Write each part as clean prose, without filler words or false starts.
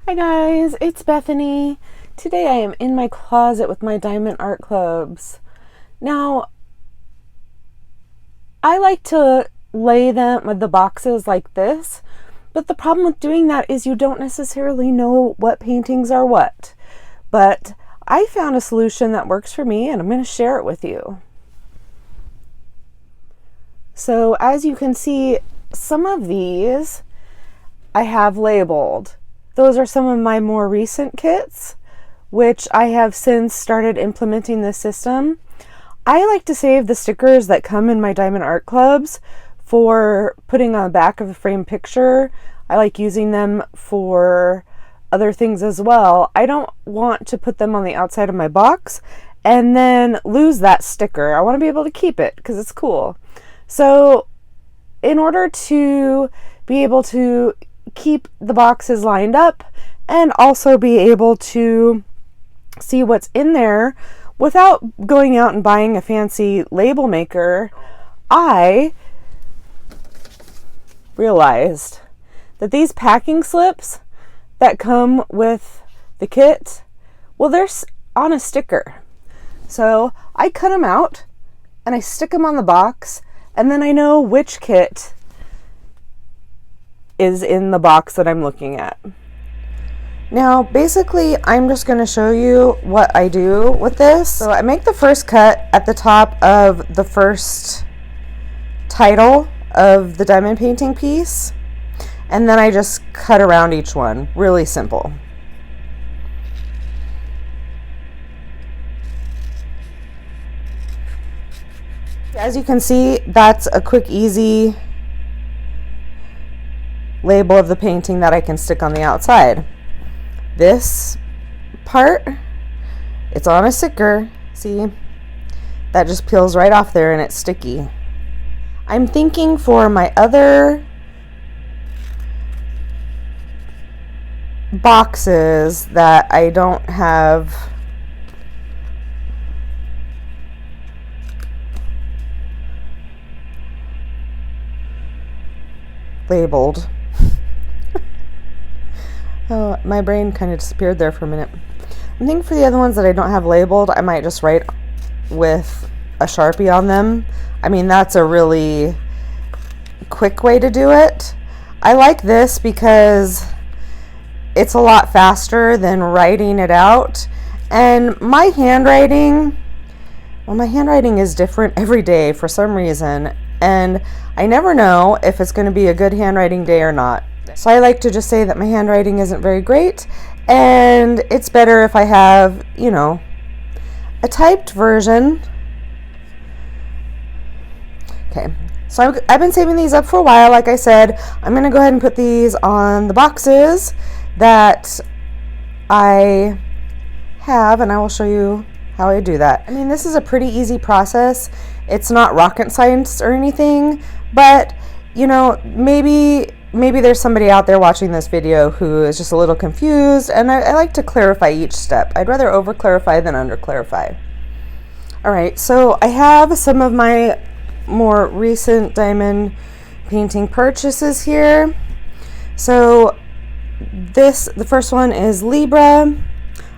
Hi guys, it's Bethany. Today I am in my closet with my diamond art clubs. Now, I like to lay them with the boxes like this, but the problem with doing that is you don't necessarily know what paintings are what. But I found a solution that works for me and I'm going to share it with you. So as you can see, some of these I have labeled. Those are some of my more recent kits, which I have since started implementing this system. I like to save the stickers that come in my diamond art clubs for putting on the back of a frame picture. I like using them for other things as well. I don't want to put them on the outside of my box and then lose that sticker. I want to be able to keep it because it's cool. So in order to be able to keep the boxes lined up and also be able to see what's in there without going out and buying a fancy label maker, I realized that these packing slips that come with the kit, well, they're on a sticker. So I cut them out and I stick them on the box, and then I know which kit is in the box that I'm looking at. Now, basically, I'm just going to show you what I do with this. So I make the first cut at the top of the first title of the diamond painting piece, and then I just cut around each one. Really simple. As you can see, that's a quick, easy label of the painting that I can stick on the outside. This part, it's on a sticker. See, that just peels right off there and it's sticky. I'm thinking for my other boxes that I don't have labeled. Oh, my brain kind of disappeared there for a minute. I think for the other ones that I don't have labeled, I might just write with a Sharpie on them. I mean, that's a really quick way to do it. I like this because it's a lot faster than writing it out. And my handwriting, well, my handwriting is different every day for some reason. And I never know if it's going to be a good handwriting day or not. So I like to just say that my handwriting isn't very great, and it's better if I have, you know, a typed version. Okay, so I've been saving these up for a while. Like I said, I'm going to go ahead and put these on the boxes that I have, and I will show you how I do that. I mean, this is a pretty easy process. It's not rocket science or anything, but, you know, maybe there's somebody out there watching this video who is just a little confused, and I like to clarify each step. I'd rather over clarify than under clarify. All right, so I have some of my more recent diamond painting purchases here. So the first one is Libra.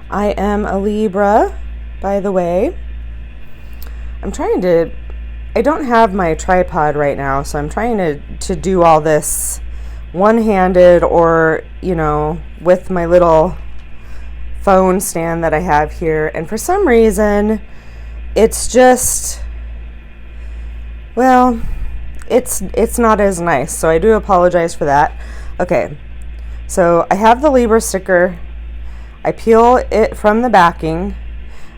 I am a Libra, by the way. I don't have my tripod right now, so I'm trying to do all this one-handed, or, you know, with my little phone stand that I have here. And for some reason, it's just, well, it's not as nice. So I do apologize for that. Okay, so I have the Libra sticker. I peel it from the backing,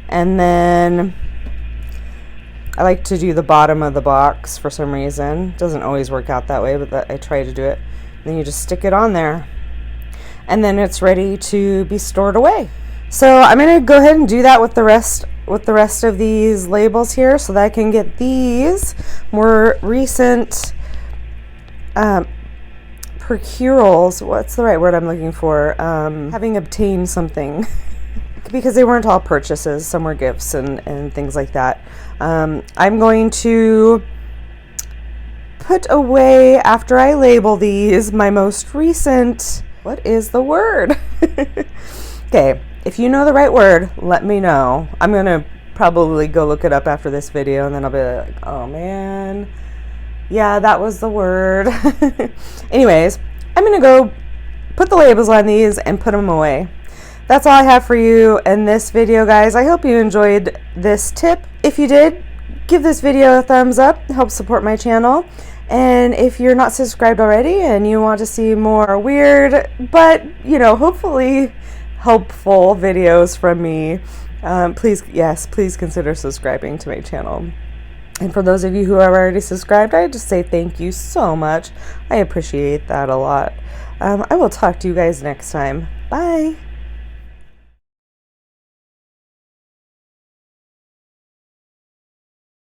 and then I like to do the bottom of the box for some reason. It doesn't always work out that way, but I try to do it. Then you just stick it on there, and then it's ready to be stored away. So I'm going to go ahead and do that with the rest of these labels here, so that I can get these more recent procurals. What's the right word I'm looking for? Having obtained something. Because they weren't all purchases, some were gifts and things like that. I'm going to put away, after I label these, my most recent, what is the word? Okay, if you know the right word, let me know. I'm going to probably go look it up after this video, and then I'll be like, oh man, yeah, that was the word. Anyways, I'm going to go put the labels on these and put them away. That's all I have for you in this video, guys. I hope you enjoyed this tip. If you did, give this video a thumbs up. Help support my channel. And if you're not subscribed already and you want to see more weird, but, you know, hopefully helpful videos from me, please consider subscribing to my channel. And for those of you who are already subscribed, I just say thank you so much. I appreciate that a lot. I will talk to you guys next time. Bye.